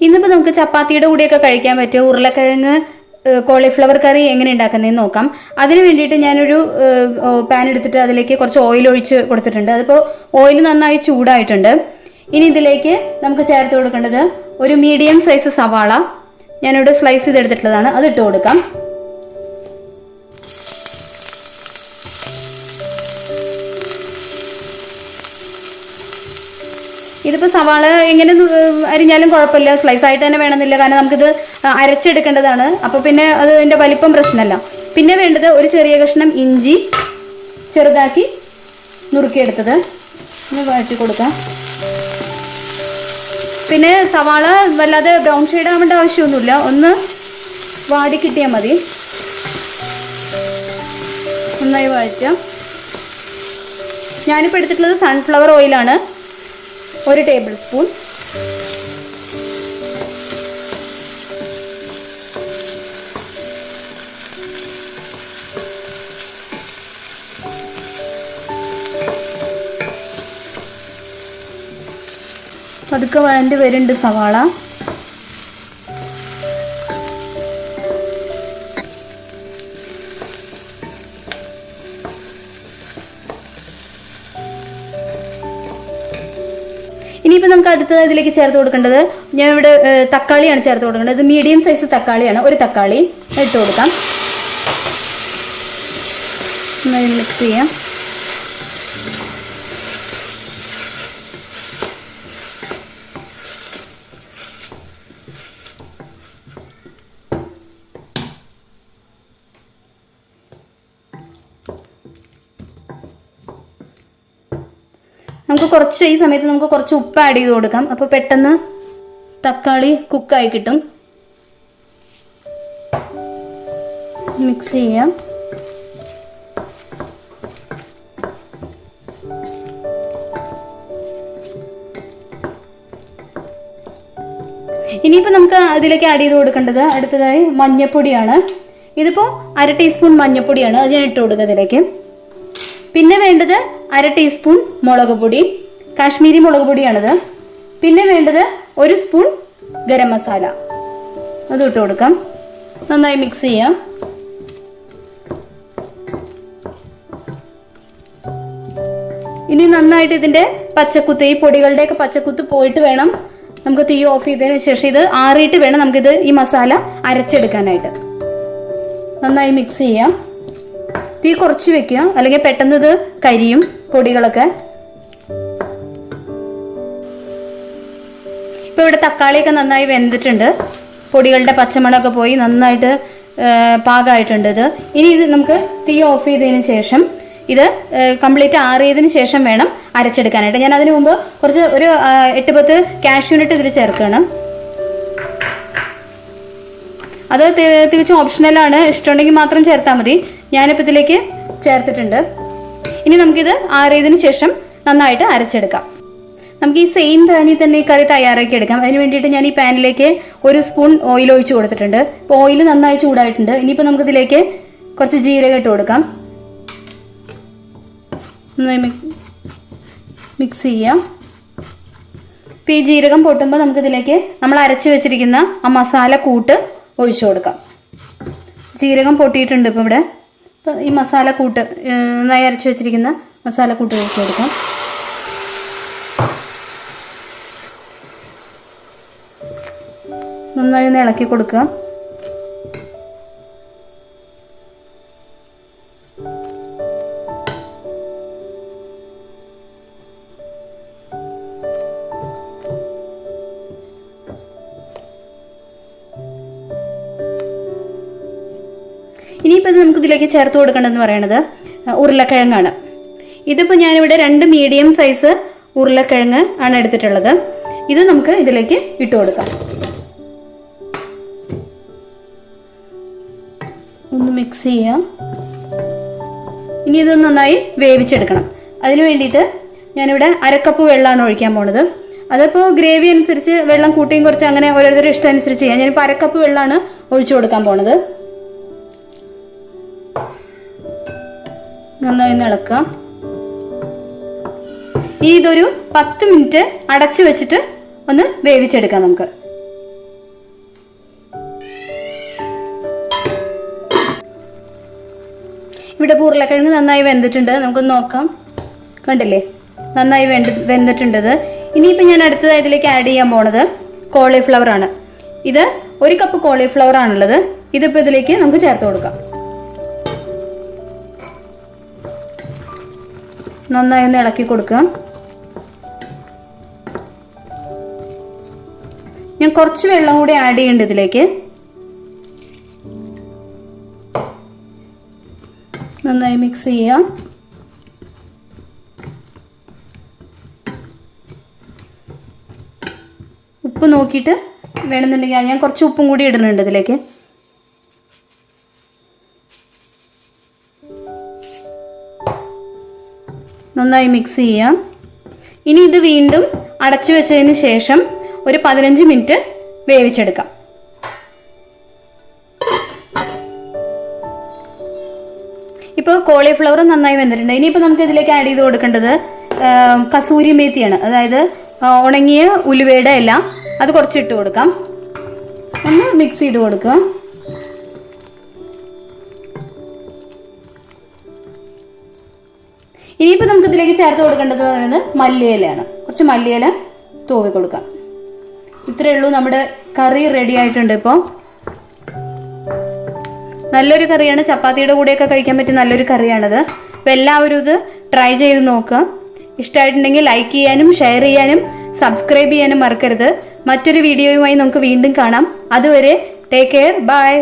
ഇന്നിപ്പോൾ നമുക്ക് ചപ്പാത്തിയുടെ കൂടെയൊക്കെ കഴിക്കാൻ പറ്റിയ ഉരുളക്കിഴങ്ങ് കോളിഫ്ലവർ കറി എങ്ങനെ ഉണ്ടാക്കുന്നതെന്ന് നോക്കാം. അതിന് വേണ്ടിയിട്ട് ഞാനൊരു പാൻ എടുത്തിട്ട് അതിലേക്ക് കുറച്ച് ഓയിൽ ഒഴിച്ച് കൊടുത്തിട്ടുണ്ട്. അതിപ്പോൾ ഓയിൽ നന്നായി ചൂടായിട്ടുണ്ട്. ഇനി ഇതിലേക്ക് നമുക്ക് ചേർത്ത് കൊടുക്കേണ്ടത് ഒരു മീഡിയം സൈസ് സവാള, ഞാനിവിടെ സ്ലൈസ് ചെയ്തെടുത്തിട്ടുള്ളതാണ്, അത് ഇട്ട് കൊടുക്കാം. ഇതിപ്പോൾ സവാള എങ്ങനെ അരിഞ്ഞാലും കുഴപ്പമില്ല, സ്ലൈസ് ആയിട്ട് തന്നെ വേണമെന്നില്ല, കാരണം നമുക്കിത് അരച്ചെടുക്കേണ്ടതാണ്. അപ്പോൾ പിന്നെ അതിൻ്റെ വലിപ്പം പ്രശ്നമല്ല. പിന്നെ വേണ്ടത് ഒരു ചെറിയ കഷ്ണം ഇഞ്ചി ചെറുതാക്കി നുറുക്കിയെടുത്തത് ഒന്ന് വഴറ്റി കൊടുക്കാം. പിന്നെ സവാള വല്ലാതെ ബ്രൗൺ ഷെയ്ഡ് ആവേണ്ട ആവശ്യമൊന്നുമില്ല, ഒന്ന് വാടി കിട്ടിയാൽ മതി. നന്നായി വഴറ്റാം. ഞാനിപ്പോൾ എടുത്തിട്ടുള്ളത് സൺഫ്ലവർ ഓയിലാണ്, 1 ടേബിൾ സ്പൂൺ. പതുക്കെ വഴണ്ടി വരുന്നുണ്ട് സവാള. ഇനിയിപ്പോൾ നമുക്ക് അടുത്തത് ഇതിലേക്ക് ചേർത്ത് കൊടുക്കേണ്ടത്, ഞാൻ ഇവിടെ തക്കാളിയാണ് ചേർത്ത് കൊടുക്കേണ്ടത്. ഇത് മീഡിയം സൈസ് തക്കാളിയാണ്, ഒരു തക്കാളി ഇട്ട് കൊടുക്കാം. മിക്സ് ചെയ്യാം. നമുക്ക് ഈ സമയത്ത് നമുക്ക് കുറച്ച് ഉപ്പ് ആഡ് ചെയ്ത് കൊടുക്കാം. അപ്പോൾ പെട്ടെന്ന് തക്കാളി കുക്കായി കിട്ടും. മിക്സ് ചെയ്യാം. ഇനിയിപ്പോൾ നമുക്ക് അതിലേക്ക് ആഡ് ചെയ്ത് കൊടുക്കേണ്ടത് അടുത്തതായി മഞ്ഞപ്പൊടിയാണ്. ഇതിപ്പോൾ 1/2 ടീസ്പൂൺ മഞ്ഞപ്പൊടിയാണ്, അത് ഞാൻ ഇട്ട് കൊടുക്കുക ഇതിലേക്ക്. പിന്നെ വേണ്ടത് 1/2 ടീസ്പൂൺ മുളക് പൊടി, കാശ്മീരി മുളക് പൊടിയാണിത്. പിന്നെ വേണ്ടത് 1 സ്പൂൺ ഗരം മസാല, അത് ഇട്ട് കൊടുക്കാം. നന്നായി മിക്സ് ചെയ്യാം. ഇനി നന്നായിട്ട് ഇതിന്റെ പച്ചക്കുത്ത്, ഈ പൊടികളുടെയൊക്കെ പച്ചക്കുത്ത് പോയിട്ട് വേണം നമുക്ക് തീ ഓഫ് ചെയ്തതിന് ശേഷം ഇത് ആറിയിട്ട് വേണം നമുക്കിത് ഈ മസാല അരച്ചെടുക്കാനായിട്ട്. നന്നായി മിക്സ് ചെയ്യാം. തീ കുറച്ച് വെക്കുക, അല്ലെങ്കിൽ പെട്ടെന്ന് ഇത് കരിയും പൊടികളൊക്കെ. ഇപ്പൊ ഇവിടെ തക്കാളിയൊക്കെ നന്നായി വെന്തിട്ടുണ്ട്, പൊടികളുടെ പച്ചമണമൊക്കെ പോയി നന്നായിട്ട് പാകമായിട്ടുണ്ട് ഇത്. ഇനി ഇത് നമുക്ക് തീ ഓഫ് ചെയ്തതിന് ശേഷം ഇത് കംപ്ലീറ്റ് ആറിയതിന് ശേഷം വേണം അരച്ചെടുക്കാനായിട്ട്. ഞാൻ അതിന് മുമ്പ് ഒരു 8-10 കാഷ്യൂനട്ട് ഇതിൽ ചേർക്കുകയാണ്. അത് തികച്ചും ഓപ്ഷണലാണ്, ഇഷ്ടമുണ്ടെങ്കിൽ മാത്രം ചേർത്താൽ മതി. ഞാനിപ്പോൾ ഇതിലേക്ക് ചേർത്തിട്ടുണ്ട്. ഇനി നമുക്കിത് ആറിയതിന് ശേഷം നന്നായിട്ട് അരച്ചെടുക്കാം. നമുക്ക് ഈ സെയിം പാനിൽ തന്നെ ഈ കറി തയ്യാറാക്കി എടുക്കാം. അതിന് വേണ്ടിയിട്ട് ഞാൻ ഈ പാനിലേക്ക് 1 സ്പൂൺ ഓയിൽ ഒഴിച്ച് കൊടുത്തിട്ടുണ്ട്. ഇപ്പോൾ ഓയിൽ നന്നായി ചൂടായിട്ടുണ്ട്. ഇനിയിപ്പോൾ നമുക്കിതിലേക്ക് കുറച്ച് ജീരകം ഇട്ട് കൊടുക്കാം. നന്നായി മിക്സ് ചെയ്യാം. ഇപ്പോൾ ഈ ജീരകം പൊട്ടുമ്പോൾ നമുക്കിതിലേക്ക് നമ്മൾ അരച്ച് വെച്ചിരിക്കുന്ന ആ മസാല കൂട്ട് ഒഴിച്ചു കൊടുക്കാം. ജീരകം പൊട്ടിയിട്ടുണ്ട് ഇപ്പോൾ ഇവിടെ. അപ്പോൾ ഈ മസാല കൂട്ട്, നന്നായി അരച്ച് വെച്ചിരിക്കുന്ന മസാല കൂട്ട് ഒഴിച്ചു കൊടുക്കാം. നന്നായി ഒന്ന് ഇളക്കി കൊടുക്കുക. ഇനിയിപ്പോൾ ഇത് നമുക്ക് ഇതിലേക്ക് ചേർത്ത് കൊടുക്കേണ്ടതെന്ന് പറയുന്നത് ഉരുളക്കിഴങ്ങാണ്. ഇതിപ്പോൾ ഞാനിവിടെ 2 മീഡിയം സൈസ് ഉരുളക്കിഴങ്ങ് ആണ് എടുത്തിട്ടുള്ളത്. ഇത് നമുക്ക് ഇതിലേക്ക് ഇട്ട് കൊടുക്കാം. ഒന്ന് മിക്സ് ചെയ്യാം. ഇനി ഇത് നന്നായി വേവിച്ചെടുക്കണം. അതിന് വേണ്ടിയിട്ട് ഞാനിവിടെ 1/2 കപ്പ് വെള്ളമാണ് ഒഴിക്കാൻ പോണത്. അതിപ്പോൾ ഗ്രേവി അനുസരിച്ച് വെള്ളം കൂട്ടിയും കുറച്ച് അങ്ങനെ ഓരോരുത്തരുടെ ഇഷ്ടം അനുസരിച്ച് ചെയ്യാം. ഞാനിപ്പോൾ 1/2 കപ്പ് വെള്ളമാണ് ഒഴിച്ചു കൊടുക്കാൻ പോണത്. നന്നായി ഒന്ന് ഇളക്കാം. ഇതൊരു 10 മിനിറ്റ് അടച്ചു വെച്ചിട്ട് ഒന്ന് വേവിച്ചെടുക്കാം നമുക്ക്. ഇവിടെ ഉരുളക്കിഴങ്ങ് നന്നായി വെന്തിട്ടുണ്ട്. നമുക്കൊന്ന് നോക്കാം. കണ്ടില്ലേ, നന്നായി വെന്തിട്ടുണ്ട്. ഇനിയിപ്പോൾ ഞാൻ അടുത്തത് ഇതിലേക്ക് ആഡ് ചെയ്യാൻ പോണത് കോളിഫ്ലവർ ആണ്. ഇത് 1 കപ്പ് കോളിഫ്ലവർ ആണുള്ളത്. ഇതിപ്പോൾ ഇതിലേക്ക് നമുക്ക് ചേർത്ത് കൊടുക്കാം. നന്നായി ഒന്ന് ഇളക്കി കൊടുക്കുക. ഞാൻ കുറച്ച് വെള്ളം കൂടി ആഡ് ചെയ്യുന്നുണ്ട് ഇതിലേക്ക്. നന്നായി മിക്സ് ചെയ്യാം. ഉപ്പ് നോക്കിയിട്ട് വേണമെന്നുണ്ടെങ്കിൽ ഞാൻ കുറച്ച് ഉപ്പും കൂടി ഇടുന്നുണ്ട് ഇതിലേക്ക്. നന്നായി മിക്സ് ചെയ്യാം. ഇനി ഇത് വീണ്ടും അടച്ചു വെച്ചതിന് ശേഷം ഒരു 15 മിനിറ്റ് വേവിച്ചെടുക്കാം. ഇപ്പോൾ കോളിഫ്ലവർ നന്നായി വെന്തിട്ടുണ്ട്. ഇനിയിപ്പോൾ നമുക്ക് ഇതിലേക്ക് ആഡ് ചെയ്ത് കൊടുക്കേണ്ടത് കസൂരി മേത്തിയാണ്. അതായത് ഉണങ്ങിയ ഉലുവയുടെ ഇല. അത് കുറച്ച് ഇട്ട് കൊടുക്കാം. ഒന്ന് മിക്സ് ചെയ്ത് കൊടുക്കുക. ഇനിയിപ്പോൾ നമുക്ക് ഇതിലേക്ക് ചേർത്ത് കൊടുക്കേണ്ടത് പറയുന്നത് മല്ലിയിലയാണ്. കുറച്ച് മല്ലിയില തൂവി കൊടുക്കാം. ഇത്രയേ ഉള്ളൂ. നമ്മുടെ കറി റെഡി ആയിട്ടുണ്ട്. ഇപ്പോൾ നല്ലൊരു കറിയാണ്. ചപ്പാത്തിയുടെ കൂടെയൊക്കെ കഴിക്കാൻ പറ്റിയ നല്ലൊരു കറിയാണിത്. അപ്പോൾ എല്ലാവരും ഇത് ട്രൈ ചെയ്ത് നോക്കുക. ഇഷ്ടമായിട്ടുണ്ടെങ്കിൽ ലൈക്ക് ചെയ്യാനും ഷെയർ ചെയ്യാനും സബ്സ്ക്രൈബ് ചെയ്യാനും മറക്കരുത്. മറ്റൊരു വീഡിയോയുമായി നമുക്ക് വീണ്ടും കാണാം. അതുവരെ ടേക്ക് കെയർ. ബൈ.